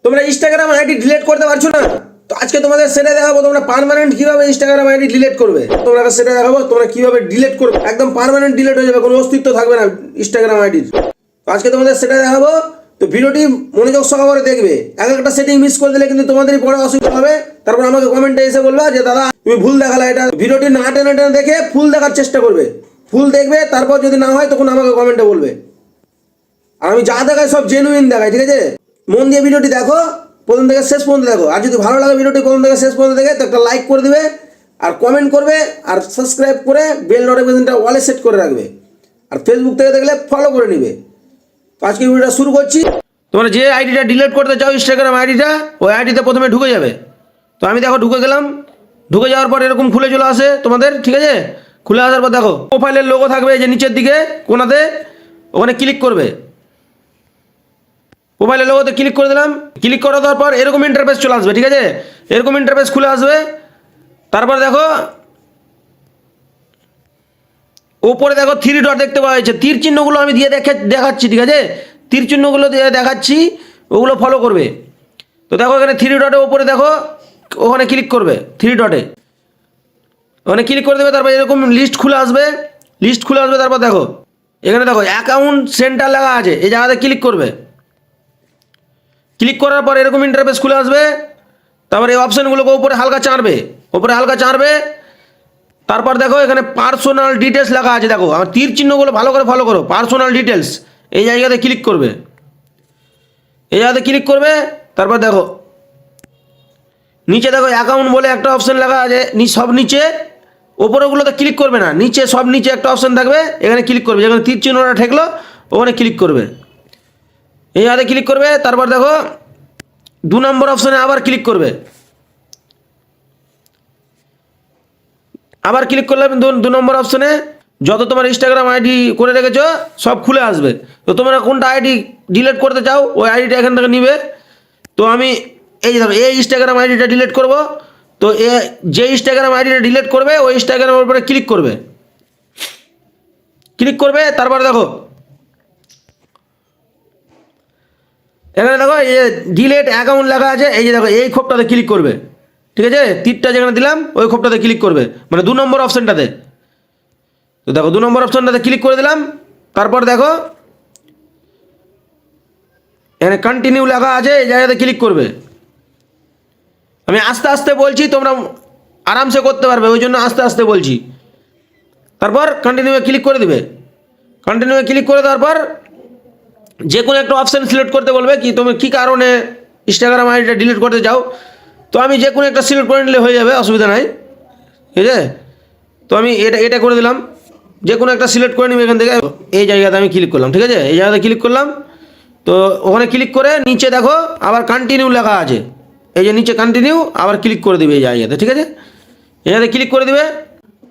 তোমরা Instagram ID delete করতে পারছো না, তো আজকে তোমাদের সেটা দেখাবো তোমরা পার্মানেন্ট কিভাবে ইনস্টাগ্রাম আইডি ডিলিট করবে। তোমরা সেটা দেখাবো তোমরা কিভাবে ডিলিট করবে, একদম পার্মানেন্ট ডিলিট হয়ে যাবে, কোনো অস্তিত্ব থাকবে না ইনস্টাগ্রাম আইডির। তো আজকে তোমাদের সেটা দেখাবো, তো ভিডিওটি মনোযোগ সহকারে দেখবে। এক একটা সেটিং মিস করে দিলে কিন্তু তোমাদেরই পরে অসুবিধা হবে। তারপর আমাকে কমেন্টে এসে বলবা যে দাদা তুমি ভুল দেখালা। এটা ভিডিওটি না টেনে টেনে দেখে ফুল দেখার চেষ্টা করবে, ফুল দেখবে, তারপর যদি না হয় তখন আমাকে কমেন্টে বলবে। আর আমি যা দেখাই সব জেনুইন দেখাই, ঠিক আছে? মন দিয়ে ভিডিওটি দেখো, প্রথম থেকে শেষ পর্যন্ত দেখো। আর যদি ভালো লাগে ভিডিওটি প্রথম থেকে শেষ পর্যন্ত দেখে তো একটা লাইক করে দিবে, আর কমেন্ট করবে, আর সাবস্ক্রাইব করে বেল নোটিফিকেশনটা ওয়ালে সেট করে রাখবে। আর ফেসবুক থেকে দেখলে ফলো করে নিবে। তো আজকে ভিডিওটা শুরু করছি। তোমরা যে আইডিটা ডিলিট করতে চাও ইনস্টাগ্রাম আইডিটা, ওই আইডিতে প্রথমে ঢুকে যাবে। তো আমি দেখো ঢুকে গেলাম। ঢুকে যাওয়ার পর এরকম খুলে চলে আসে তোমাদের, ঠিক আছে? খুলে আসার পর দেখো প্রোফাইলের লোগো থাকবে যে নিচের দিকে কোনাতে, ওখানে ক্লিক করবে। মোবাইলের লোগোতে ক্লিক করে দিলাম। ক্লিক করে দেওয়ার পর এরকম ইন্টারফেস চলে আসবে, ঠিক আছে? এরকম ইন্টারফেস খুলে আসবে। তারপর দেখো ওপরে দেখো 3 ডট দেখতে পাওয়া যাচ্ছে। তীর চিহ্নগুলো আমি দিয়ে দেখাচ্ছি, ঠিক আছে? তীর চিহ্নগুলো দিয়ে দেখাচ্ছি, ওগুলো ফলো করবে। তো দেখো এখানে 3 ডটে ওপরে দেখো, ওখানে ক্লিক করবে 3 ডটে, ওখানে ক্লিক করে দেবে। তারপর এরকম লিস্ট খুলে আসবে, লিস্ট খুলে আসবে। তারপর দেখো এখানে দেখো অ্যাকাউন্ট সেন্টার লেখা আছে, এই জায়গাতে ক্লিক করবে। ক্লিক করার পর এরকম ইন্টারফেস খুলে আসবে। তারপর এই অপশানগুলোকে উপরে হালকা চাড়বে, উপরে হালকা চাড়বে। তারপর দেখো এখানে পার্সোনাল ডিটেলস লেখা আছে, দেখো আমার তীর চিহ্নগুলো ভালো করে ফলো করো। পার্সোনাল ডিটেলস এই জায়গাতে ক্লিক করবে, এই জায়গাতে ক্লিক করবে। তারপর দেখো নিচে দেখো অ্যাকাউন্ট বলে একটা অপশান লেখা আছে, সব নিচে। ওপরেগুলোতে ক্লিক করবে না, নিচে সব নিচে একটা অপশান থাকবে, এখানে ক্লিক করবে। যেখানে তীর চিহ্নটা ঠেকলো ওখানে ক্লিক করবে, এই জায়গাতে ক্লিক করবে। তারপর দেখো 2 নম্বর অপশানে আবার ক্লিক করবে। আবার ক্লিক করলে 2 নম্বর অপশানে যত তোমার ইনস্টাগ্রাম আইডি করে রেখেছো সব খুলে আসবে। তো তোমরা কোনটা আইডি ডিলিট করতে চাও ওই আইডিটা এখান থেকে নিবে। তো আমি এই দেখো এই ইনস্টাগ্রাম আইডিটা ডিলিট করব। তো যে ইনস্টাগ্রাম আইডিটা ডিলিট করবে ওই ইনস্টাগ্রামের উপরে ক্লিক করবে, ক্লিক করবে। তারপর দেখো এখানে দেখো এই যে ডিলিট অ্যাকাউন্ট লেখা আছে, এই যে দেখো এই খোপটাতে ক্লিক করবে, ঠিক আছে? তীরটা যেখানে দিলাম ওই খোপটাতে ক্লিক করবে, মানে 2 নম্বর অপশানটাতে। তো দেখো 2 নম্বর অপশানটাতে ক্লিক করে দিলাম। তারপর দেখো এখানে কন্টিনিউ লেখা আছে, এই জায়গাতে ক্লিক করবে। আমি আস্তে আস্তে বলছি, তোমরা আরামসে করতে পারবে, ওই জন্য আস্তে আস্তে বলছি। তারপর কন্টিনিউয়ে ক্লিক করে দিবে। কন্টিনিউয়ে ক্লিক করে দেওয়ার পর যে কোনো একটা অপশান সিলেক্ট করতে বলবে, কি তুমি কী কারণে ইনস্টাগ্রাম আইডিটা ডিলিট করতে চাও। তো আমি যে কোনো একটা সিলেক্ট করে নিলে হয়ে যাবে, অসুবিধা নাই, ঠিক আছে? তো আমি এটা করে দিলাম, যে কোনো একটা সিলেক্ট করে নিবে এখান থেকে। এই জায়গাতে আমি ক্লিক করলাম, ঠিক আছে? এই জায়গাতে ক্লিক করলাম। তো ওখানে ক্লিক করে নিচে দেখো আবার কন্টিনিউ লেখা আছে, এই যে নিচে কন্টিনিউ, আবার ক্লিক করে দিবে এই জায়গাতে, ঠিক আছে? এই জায়গাতে ক্লিক করে দিবে।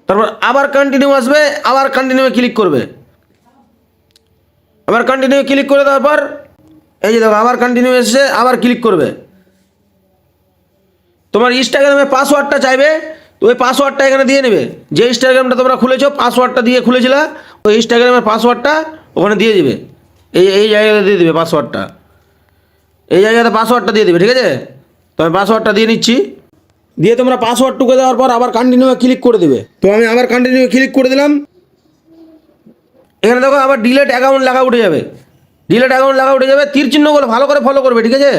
তারপর আবার কন্টিনিউ আসবে, আবার কন্টিনিউ ক্লিক করবে। আবার কন্টিনিউ ক্লিক করে দেওয়ার পর এই যে দেখো আবার কন্টিনিউ এসে আবার ক্লিক করবে। তোমার ইনস্টাগ্রামে পাসওয়ার্ডটা চাইবে, তো ওই পাসওয়ার্ডটা এখানে দিয়ে নেবে। যে ইনস্টাগ্রামটা তোমরা খুলেছো পাসওয়ার্ডটা দিয়ে খুলেছিলা, ওই ইনস্টাগ্রামের পাসওয়ার্ডটা ওখানে দিয়ে দিবে, এই জায়গাতে দিয়ে দিবে পাসওয়ার্ডটা, এই জায়গাতে পাসওয়ার্ডটা দিয়ে দিবে, ঠিক আছে? তো আমি পাসওয়ার্ডটা দিয়ে নিচ্ছি। দিয়ে তোমরা পাসওয়ার্ড টুকে দেওয়ার পর আবার কন্টিনিউ ক্লিক করে দেবে। তো আমি আবার কন্টিনিউ ক্লিক করে দিলাম। এখানে দেখো আবার ডিলিট অ্যাকাউন্ট লেখা উঠে যাবে, ডিলিট অ্যাকাউন্ট লেখা উঠে যাবে। তীর চিহ্নগুলো ভালো করে ফলো করবে, ঠিক আছে?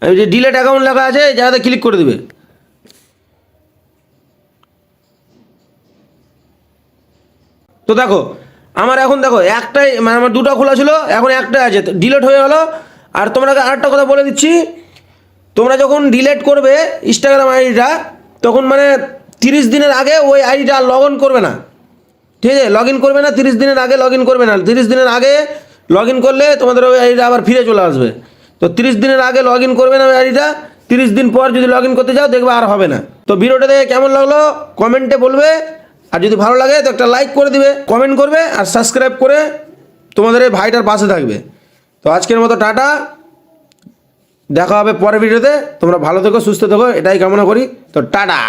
এই যে ডিলিট অ্যাকাউন্ট লেখা আছে যাতে ক্লিক করে দিবে। তো দেখো আমার এখন দেখো একটাই, মানে আমার 2টা খোলা ছিল, এখন একটা আছে, ডিলিট হয়ে গেল। আর তোমাকে আরেকটা কথা বলে দিচ্ছি, তোমরা যখন ডিলিট করবে ইনস্টাগ্রাম আইডিটা, তখন মানে 30 দিনের আগে ওই আইডিটা লগ ইন করবে না, ঠিক আছে? লগ ইন করবে না 30 দিনের আগে, লগ ইন করবে না। 30 দিনের আগে লগ ইন করলে তোমাদের ওই আইডিটা আবার ফিরে চলে আসবে। তো 30 দিনের আগে লগ ইন করবে না ওই আইডিটা। 30 দিন পর যদি লগ ইন করতে যাও দেখবে আর হবে না। তো ভিডিওটা দেখে কেমন লাগলো কমেন্টে বলবে, আর যদি ভালো লাগে তো একটা লাইক করে দিবে, কমেন্ট করবে, আর সাবস্ক্রাইব করে তোমাদের এই ভাইটার পাশে থাকবে। তো আজকের মতো টাটা, দেখা হবে পরের ভিডিওতে। তোমরা ভালো থেকো, সুস্থ থেকো, এটাই কামনা করি। তো টাটা।